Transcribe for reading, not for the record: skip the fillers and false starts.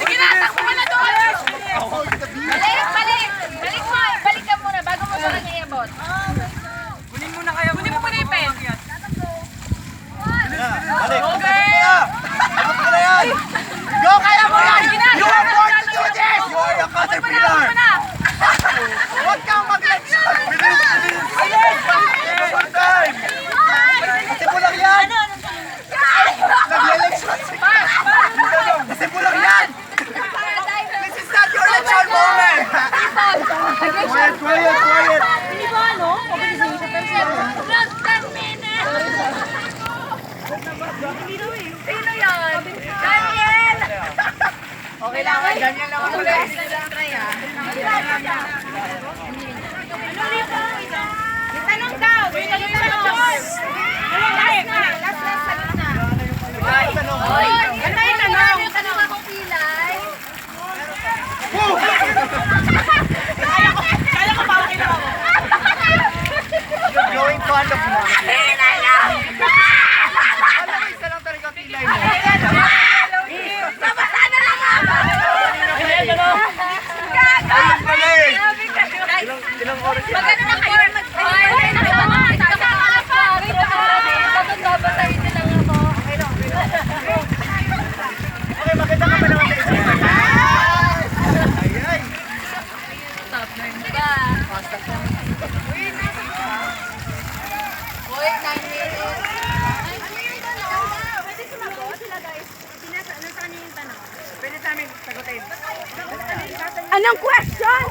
Sige na, takbo ka na doon! Balik, balik! Balik mo, balik ka muna bago mo sa kanya iabot. Kunin mo na kayo. Kunin mo muna yung pen. Balik. Okay! Abot mo na yan. Go, kaya mo yan. Sige na, You are born to do this. You are a caterpillar. Huwag kang mag-leksyon. Bilis, bilis. One time. Kasi mo lang yan. Nag-leksyon. Kasi mo lang yan. This is not your lecture moment. Quiet, quiet, quiet. Hindi ba ano? Just 10 minutes! Sino yan? Daniel! Okay lang, Daniel lang ako ulit. Tanong daw! Tanong daw! Last sa gitna. Antayin tanong! Tanong akong pilay. Kaya ko pa, okay lang ako. You're going to hand of mo. Pilay lang! Alam mo, isa lang talaga ang pilay mo. Babasa na lang ako! Ayun pala eh. Ilang oras yan? Magano na kayo? Ay, nakita ka! Babasahin din lang ako. Okay, maganda ka pa naman sa isipan. Ay, ay. Diba? Uy, 9 minutes. Pwede sumagot sila guys. Ano sa kanya yung tanong? Pwede sa amin, sagutin. Anong question?